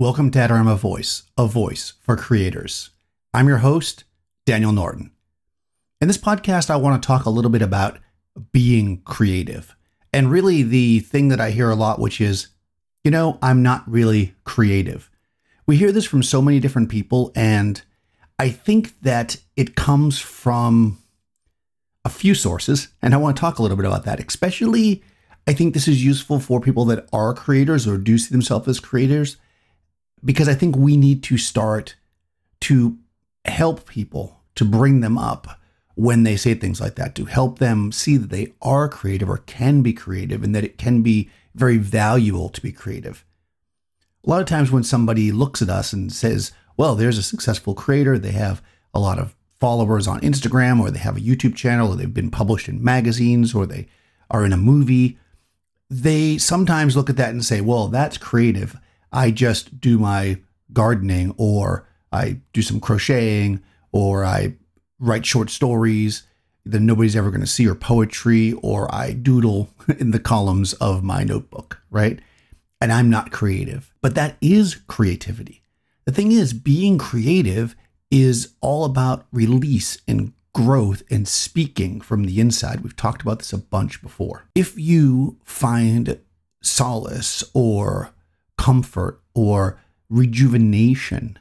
Welcome to Avoice, a voice for creators. I'm your host, Daniel Norton. In this podcast, I want to talk a little bit about being creative. And really the thing that I hear a lot, which is, I'm not really creative. We hear this from so many different people, and I think that it comes from a few sources, and I want to talk a little bit about that. Especially, I think this is useful for people that are creators or do see themselves as creators, because I think we need to start to help people, to bring them up when they say things like that, to help them see that they are creative or can be creative and that it can be very valuable to be creative. A lot of times when somebody looks at us and says, well, there's a successful creator, they have a lot of followers on Instagram, or they have a YouTube channel, or they've been published in magazines, or they are in a movie, they sometimes look at that and say, well, that's creative. I just do my gardening, or I do some crocheting, or I write short stories that nobody's ever going to see, or poetry, or I doodle in the columns of my notebook, right? And I'm not creative, but that is creativity. The thing is, being creative is all about release and growth and speaking from the inside. We've talked about this a bunch before. If you find solace or comfort or rejuvenation,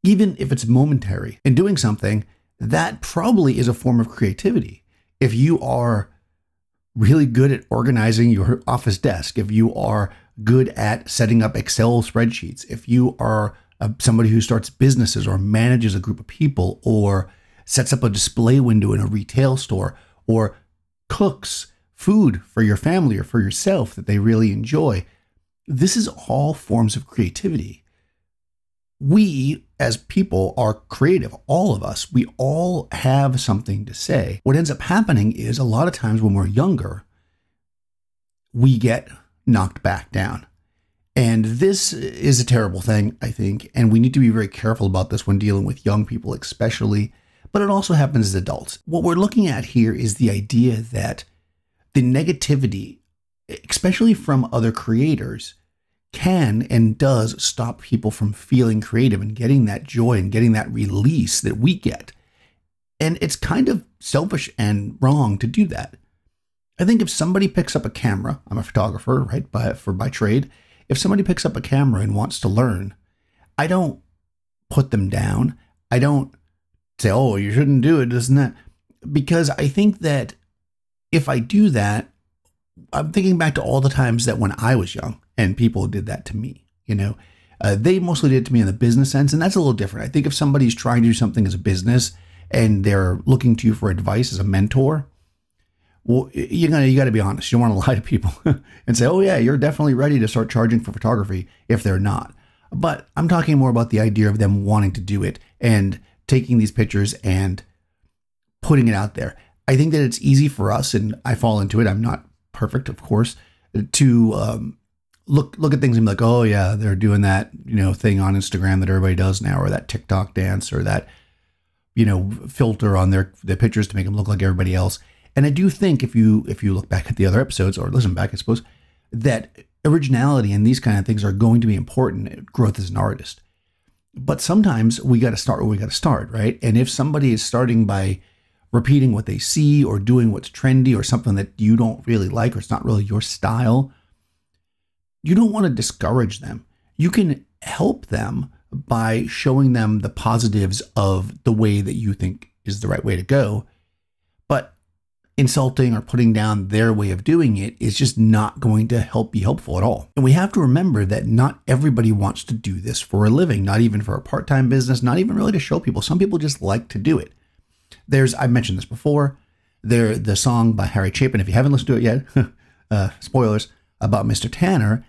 even if it's momentary, in doing something, that probably is a form of creativity. If you are really good at organizing your office desk, if you are good at setting up Excel spreadsheets, if you are somebody who starts businesses or manages a group of people or sets up a display window in a retail store or cooks food for your family or for yourself that they really enjoy, this is all forms of creativity. We as people are creative, all of us. We all have something to say. What ends up happening is a lot of times when we're younger, we get knocked back down. And this is a terrible thing, I think, and we need to be very careful about this when dealing with young people especially, but it also happens as adults. What we're looking at here is the idea that the negativity, especially from other creators, can and does stop people from feeling creative and getting that joy and getting that release that we get. And it's kind of selfish and wrong to do that. I think if somebody picks up a camera, I'm a photographer, right, by trade. If somebody picks up a camera and wants to learn, I don't put them down. I don't say, oh, you shouldn't do it, isn't that? Because I think that if I do that, I'm thinking back to all the times that when I was young and people did that to me, they mostly did it to me in the business sense. And that's a little different. I think if somebody's trying to do something as a business and they're looking to you for advice as a mentor, well, you got to be honest. You don't want to lie to people and say, oh yeah, you're definitely ready to start charging for photography if they're not. But I'm talking more about the idea of them wanting to do it and taking these pictures and putting it out there. I think that it's easy for us, and I fall into it. I'm not perfect, of course, to look at things and be like, oh yeah, they're doing that, thing on Instagram that everybody does now, or that TikTok dance, or that, filter on their pictures to make them look like everybody else. And I do think if you look back at the other episodes, or listen back, I suppose, that originality and these kind of things are going to be important. Growth as an artist. But sometimes we got to start where we got to start, right? And if somebody is starting by repeating what they see or doing what's trendy or something that you don't really like, or it's not really your style, you don't want to discourage them. You can help them by showing them the positives of the way that you think is the right way to go. But insulting or putting down their way of doing it is just not going to be helpful at all. And we have to remember that not everybody wants to do this for a living, not even for a part-time business, not even really to show people. Some people just like to do it. I've mentioned this before, the song by Harry Chapin, if you haven't listened to it yet, spoilers, about Mr. Tanner,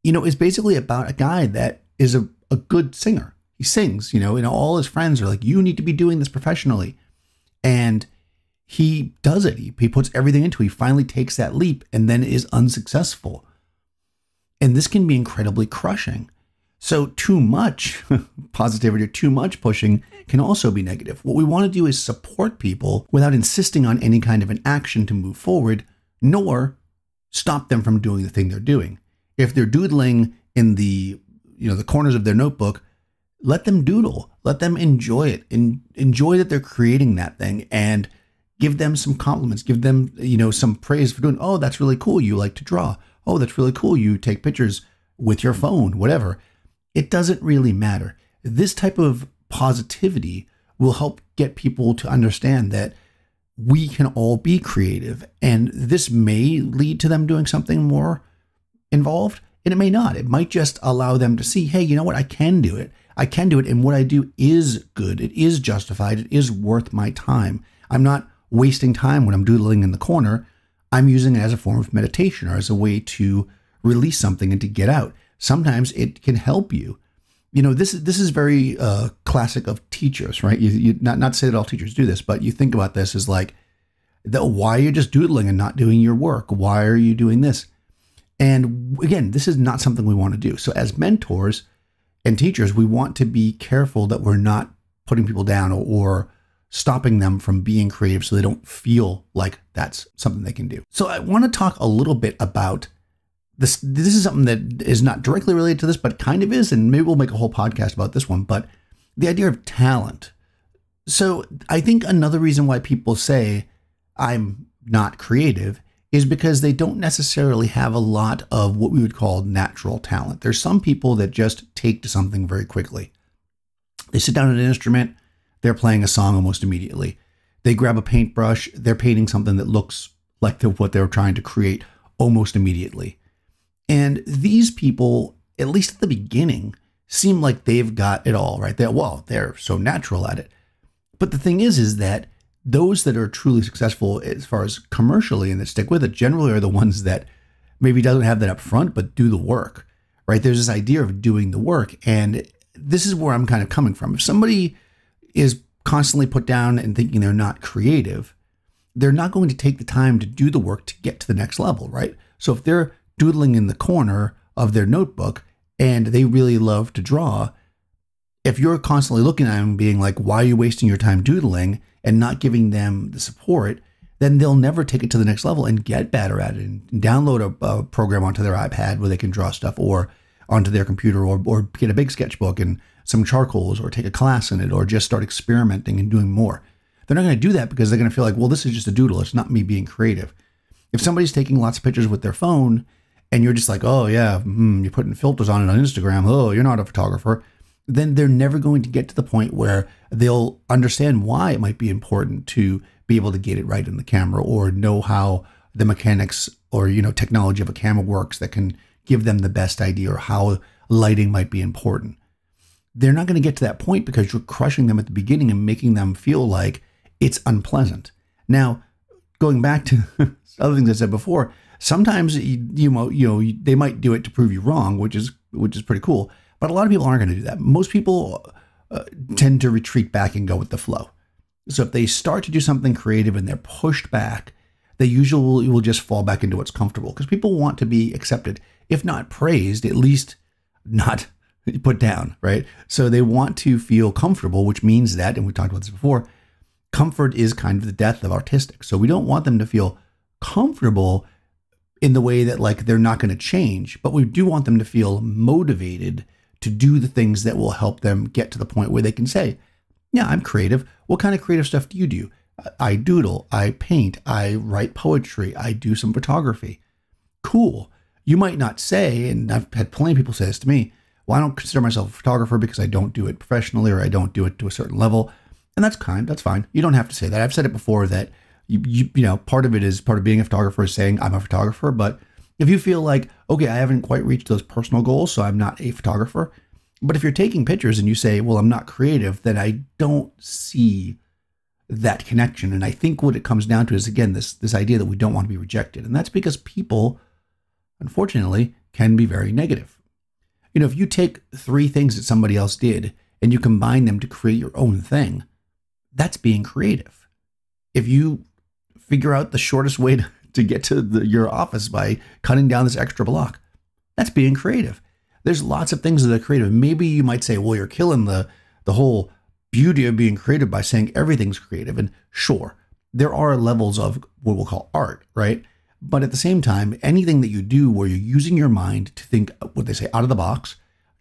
is basically about a guy that is a good singer. He sings, and all his friends are like, you need to be doing this professionally. And he does it. He puts everything into it. He finally takes that leap and then is unsuccessful. And this can be incredibly crushing. So too much positivity or too much pushing can also be negative. What we want to do is support people without insisting on any kind of an action to move forward, nor stop them from doing the thing they're doing. If they're doodling in the the corners of their notebook, let them doodle, let them enjoy it, and enjoy that they're creating that thing, and give them some compliments, give them, some praise for doing, oh, that's really cool. You like to draw. Oh, that's really cool. You take pictures with your phone, whatever. It doesn't really matter. This type of positivity will help get people to understand that we can all be creative, and this may lead to them doing something more involved, and it may not. It might just allow them to see, hey, you know what? I can do it. I can do it. And what I do is good. It is justified. It is worth my time. I'm not wasting time when I'm doodling in the corner. I'm using it as a form of meditation or as a way to release something and to get out. Sometimes it can help you. This is very classic of teachers, right? You not to say that all teachers do this, but you think about this as like, why are you just doodling and not doing your work? Why are you doing this? And again, this is not something we want to do. So as mentors and teachers, we want to be careful that we're not putting people down or stopping them from being creative so they don't feel like that's something they can do. So I want to talk a little bit about this. This is something that is not directly related to this, but kind of is, and maybe we'll make a whole podcast about this one, but the idea of talent. So I think another reason why people say I'm not creative is because they don't necessarily have a lot of what we would call natural talent. There's some people that just take to something very quickly. They sit down at an instrument, they're playing a song almost immediately. They grab a paintbrush, they're painting something that looks like what they're trying to create almost immediately. And these people, at least at the beginning, seem like they've got it all, right? They're so natural at it. But the thing is that those that are truly successful as far as commercially and that stick with it generally are the ones that maybe doesn't have that up front, but do the work, right? There's this idea of doing the work. And this is where I'm kind of coming from. If somebody is constantly put down and thinking they're not creative, they're not going to take the time to do the work to get to the next level, right? So if they're doodling in the corner of their notebook and they really love to draw, if you're constantly looking at them being like, why are you wasting your time doodling, and not giving them the support, then they'll never take it to the next level and get better at it and download a program onto their iPad where they can draw stuff, or onto their computer, or get a big sketchbook and some charcoals, or take a class in it, or just start experimenting and doing more. They're not going to do that because they're going to feel like, well, this is just a doodle. It's not me being creative. If somebody's taking lots of pictures with their phone and you're just like, oh yeah, you're putting filters on it on Instagram, oh, you're not a photographer, then they're never going to get to the point where they'll understand why it might be important to be able to get it right in the camera, or know how the mechanics or, technology of a camera works that can give them the best idea, or how lighting might be important. They're not going to get to that point because you're crushing them at the beginning and making them feel like it's unpleasant. Now, going back to other things I said before, sometimes they might do it to prove you wrong, which is pretty cool. But a lot of people aren't going to do that. Most people tend to retreat back and go with the flow. So if they start to do something creative and they're pushed back, they usually will just fall back into what's comfortable, because people want to be accepted, if not praised, at least not put down, right? So they want to feel comfortable, which means that, and we talked about this before, comfort is kind of the death of artistic. So we don't want them to feel comfortable in the way that like they're not going to change, but we do want them to feel motivated to do the things that will help them get to the point where they can say, yeah, I'm creative. What kind of creative stuff do you do? I doodle, I paint, I write poetry, I do some photography. Cool. You might not say, and I've had plenty of people say this to me, well, I don't consider myself a photographer because I don't do it professionally, or I don't do it to a certain level. And that's fine. You don't have to say that. I've said it before that part of being a photographer is saying I'm a photographer, but if you feel like, okay, I haven't quite reached those personal goals, so I'm not a photographer. But if you're taking pictures and you say, well, I'm not creative, then I don't see that connection. And I think what it comes down to is, again, this idea that we don't want to be rejected. And that's because people, unfortunately, can be very negative. If you take 3 things that somebody else did and you combine them to create your own thing, that's being creative. If you figure out the shortest way to get to your office by cutting down this extra block, that's being creative. There's lots of things that are creative. Maybe you might say, well, you're killing the whole beauty of being creative by saying everything's creative. And sure, there are levels of what we'll call art, right? But at the same time, anything that you do where you're using your mind to think, what they say, out of the box,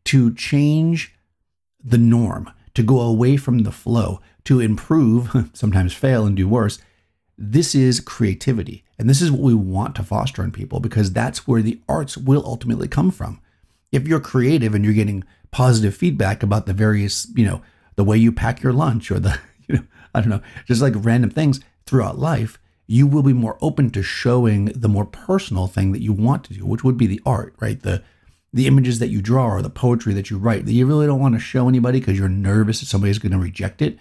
to change the norm, to go away from the flow, to improve, sometimes fail and do worse. This is creativity. And this is what we want to foster in people, because that's where the arts will ultimately come from. If you're creative and you're getting positive feedback about the various, the way you pack your lunch or the, I don't know, just like random things throughout life, you will be more open to showing the more personal thing that you want to do, which would be the art, right? The images that you draw or the poetry that you write that you really don't want to show anybody because you're nervous that somebody's going to reject it.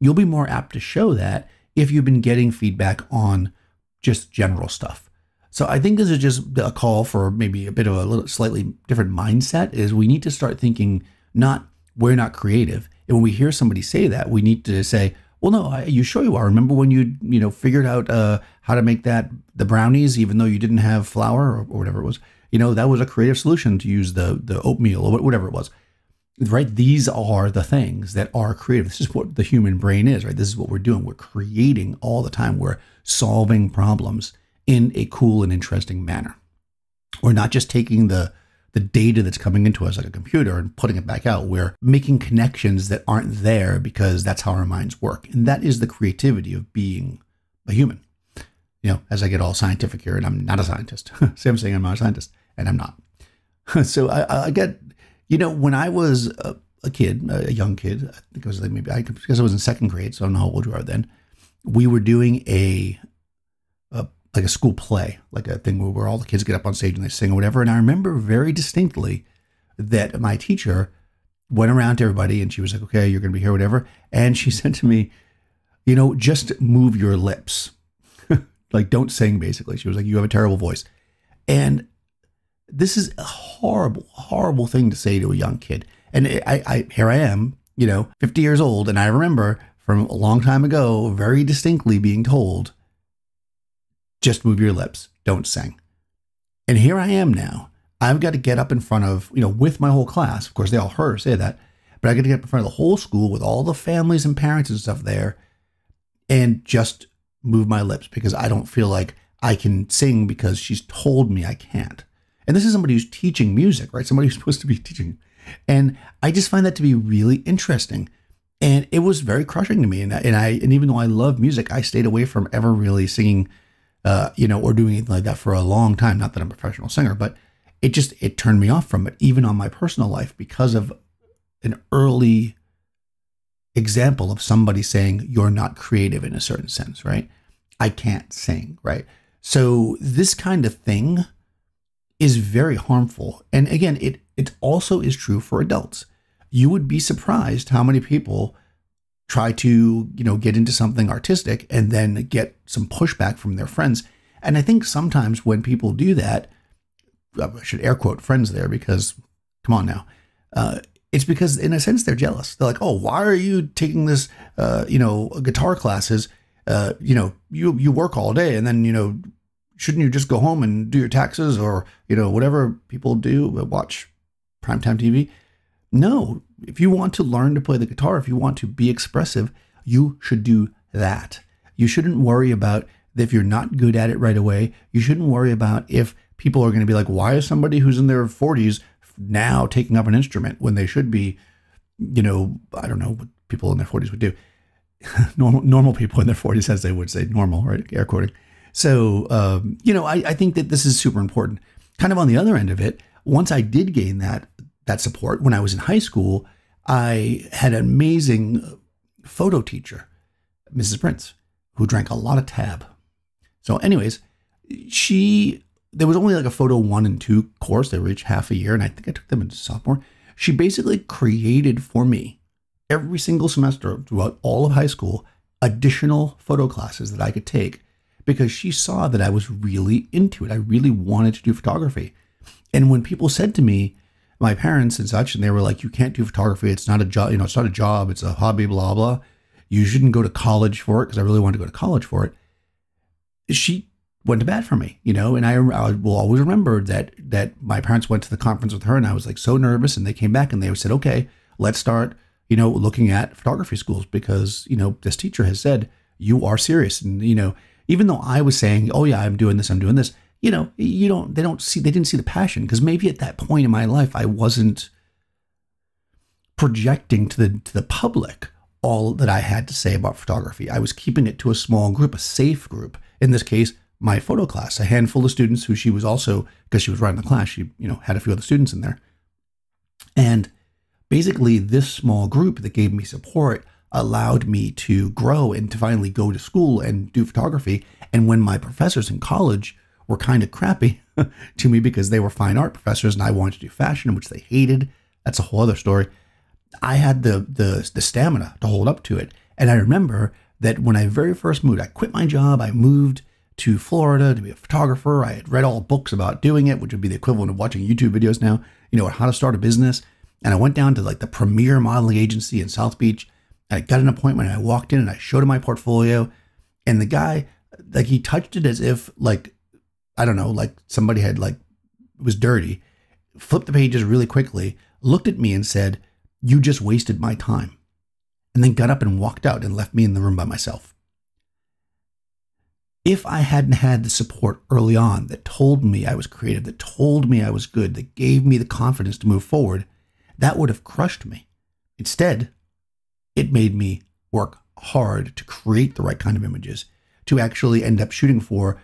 You'll be more apt to show that if you've been getting feedback on just general stuff. So I think this is just a call for maybe a bit of a little slightly different mindset. Is we need to start thinking not we're not creative. And when we hear somebody say that, we need to say, well, no, you sure you are. Remember when you figured out how to make the brownies, even though you didn't have flour or whatever it was, that was a creative solution to use the oatmeal or whatever it was, right? These are the things that are creative. This is what the human brain is, right? This is what we're doing. We're creating all the time. We're solving problems in a cool and interesting manner. We're not just taking the data that's coming into us like a computer and putting it back out. We're making connections that aren't there because that's how our minds work. And that is the creativity of being a human. As I get all scientific here, and I'm not a scientist. See, I'm saying I'm not a scientist, and I'm not. So I get, when I was a kid, a young kid, I think it was because I was in second grade, so I don't know how old you are then. We were doing a school play, like a thing where all the kids get up on stage and they sing or whatever. And I remember very distinctly that my teacher went around to everybody and she was like, okay, you're going to be here, whatever. And she said to me, just move your lips. Like, don't sing, basically. She was like, you have a terrible voice. And this is a horrible, horrible thing to say to a young kid. And here I am, 50 years old. And I remember from a long time ago, very distinctly being told, just move your lips, don't sing. And here I am now. I've got to get up in front of, with my whole class. Of course, they all heard her say that, but I got to get up in front of the whole school with all the families and parents and stuff there and just move my lips because I don't feel like I can sing because she's told me I can't. And this is somebody who's teaching music, right? Somebody who's supposed to be teaching. And I just find that to be really interesting. And it was very crushing to me. And even though I love music, I stayed away from ever really singing or doing anything like that for a long time. Not that I'm a professional singer, but it turned me off from it, even on my personal life, because of an early example of somebody saying, you're not creative in a certain sense, right? I can't sing, right? So this kind of thing is very harmful. And again, it also is true for adults. You would be surprised how many people try to, get into something artistic and then get some pushback from their friends. And I think sometimes when people do that, I should air quote friends there because, come on now, it's because in a sense they're jealous. They're like, oh, why are you taking this, guitar classes? You work all day and then, shouldn't you just go home and do your taxes or, whatever people do, watch primetime TV? No, if you want to learn to play the guitar, if you want to be expressive, you should do that. You shouldn't worry about if you're not good at it right away. You shouldn't worry about if people are going to be like, why is somebody who's in their 40s now taking up an instrument when they should be, I don't know what people in their 40s would do. normal people in their 40s, as they would say, normal, right? Air quoting. So, I think that this is super important. Kind of on the other end of it, once I did gain that support, when I was in high school, I had an amazing photo teacher, Mrs. Prince, who drank a lot of tab. So anyways, there was only like a photo 1 and 2 course. They were each half a year. And I think I took them into sophomore. She basically created for me every single semester throughout all of high school, additional photo classes that I could take because she saw that I was really into it. I really wanted to do photography. And when people said to me, my parents and such, and they were like, you can't do photography. It's not a job, it's not a job. It's a hobby, blah, blah. You shouldn't go to college for it because I really wanted to go to college for it. She went to bat for me, and I will always remember that my parents went to the conference with her and I was like so nervous and they came back and they said, okay, let's start, looking at photography schools because, this teacher has said you are serious. And, even though I was saying, oh yeah, I'm doing this, they didn't see the passion because maybe at that point in my life, I wasn't projecting to the public all that I had to say about photography. I was keeping it to a small group, a safe group. In this case, my photo class, a handful of students who she was also, because she was running the class, she had a few other students in there. And basically this small group that gave me support allowed me to grow and to finally go to school and do photography. And when my professors in college were kind of crappy to me because they were fine art professors and I wanted to do fashion, which they hated, that's a whole other story. I had the stamina to hold up to it. And I remember that when I very first moved, I quit my job. I moved to Florida to be a photographer. I had read all books about doing it, which would be the equivalent of watching YouTube videos now, how to start a business. And I went down to like the premier modeling agency in South Beach. And I got an appointment and I walked in and I showed him my portfolio. And the guy, like, he touched it as if like, I don't know, like somebody had like, it was dirty, flipped the pages really quickly, looked at me and said, "You just wasted my time." And then got up and walked out and left me in the room by myself. If I hadn't had the support early on that told me I was creative, that told me I was good, that gave me the confidence to move forward, that would have crushed me. Instead, it made me work hard to create the right kind of images, to actually end up shooting for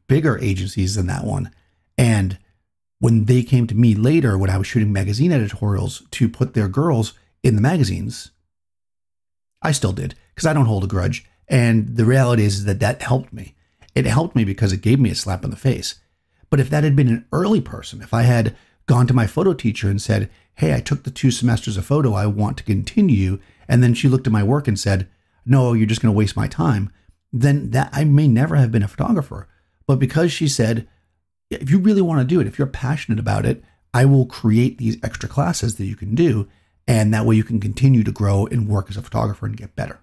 bigger agencies than that one. And when they came to me later, when I was shooting magazine editorials to put their girls in the magazines, I still did, because I don't hold a grudge. And the reality is that that helped me. It helped me because it gave me a slap in the face. But if that had been an early person, if I had gone to my photo teacher and said, "Hey, I took the 2 semesters of photo, I want to continue," and then she looked at my work and said, "No, you're just going to waste my time," then that I may never have been a photographer. But because she said, "If you really want to do it, if you're passionate about it, I will create these extra classes that you can do, and that way you can continue to grow and work as a photographer and get better."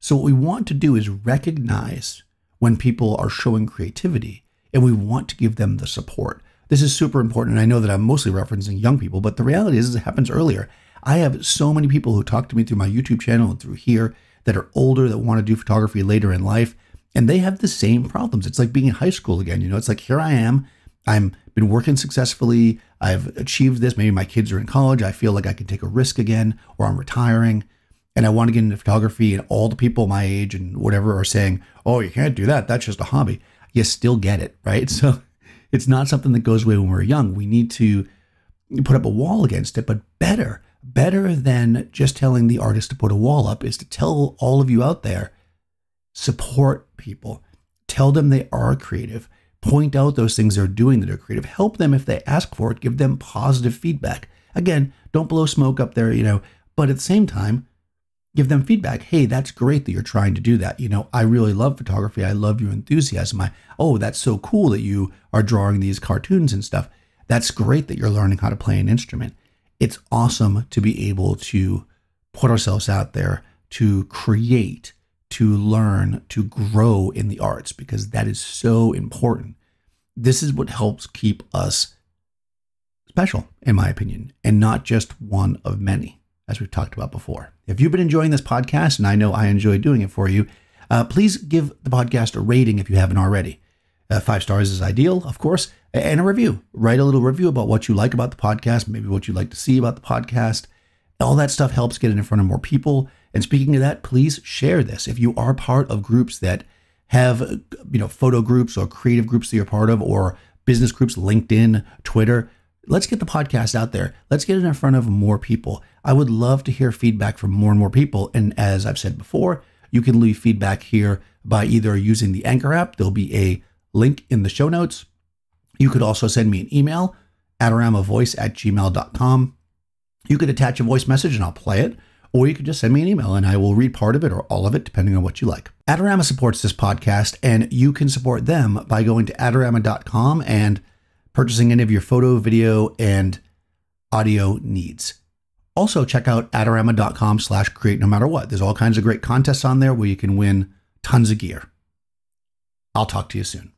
So what we want to do is recognize when people are showing creativity, and we want to give them the support. This is super important, and I know that I'm mostly referencing young people, but the reality is it happens earlier. I have so many people who talk to me through my YouTube channel and through here that are older, that want to do photography later in life, and they have the same problems. It's like being in high school again. It's like, here I am. I've been working successfully. I've achieved this. Maybe my kids are in college. I feel like I can take a risk again, or I'm retiring, and I want to get into photography, and all the people my age and whatever are saying, "Oh, you can't do that. That's just a hobby." You still get it, right? So it's not something that goes away when we're young. We need to put up a wall against it, but better than just telling the artist to put a wall up is to tell all of you out there, support people, tell them they are creative, point out those things they're doing that are creative, help them if they ask for it, give them positive feedback. Again, don't blow smoke up there, but at the same time, give them feedback. "Hey, that's great that you're trying to do that. I really love photography. I love your enthusiasm. Oh, that's so cool that you are drawing these cartoons and stuff. That's great that you're learning how to play an instrument." It's awesome to be able to put ourselves out there, to create, to learn, to grow in the arts, because that is so important. This is what helps keep us special, in my opinion, and not just one of many, as we've talked about before. If you've been enjoying this podcast, and I know I enjoy doing it for you, please give the podcast a rating if you haven't already. 5 stars is ideal, of course, and a review. Write a little review about what you like about the podcast, maybe what you'd like to see about the podcast. All that stuff helps get it in front of more people. And speaking of that, please share this. If you are part of groups that have, photo groups or creative groups that you're part of, or business groups, LinkedIn, Twitter, let's get the podcast out there. Let's get it in front of more people. I would love to hear feedback from more and more people. And as I've said before, you can leave feedback here by either using the Anchor app. There'll be a link in the show notes. You could also send me an email, adoramavoice@gmail.com. You could attach a voice message and I'll play it, or you could just send me an email and I will read part of it or all of it, depending on what you like. Adorama supports this podcast, and you can support them by going to adorama.com and purchasing any of your photo, video, and audio needs. Also, check out adorama.com/create no matter what. There's all kinds of great contests on there where you can win tons of gear. I'll talk to you soon.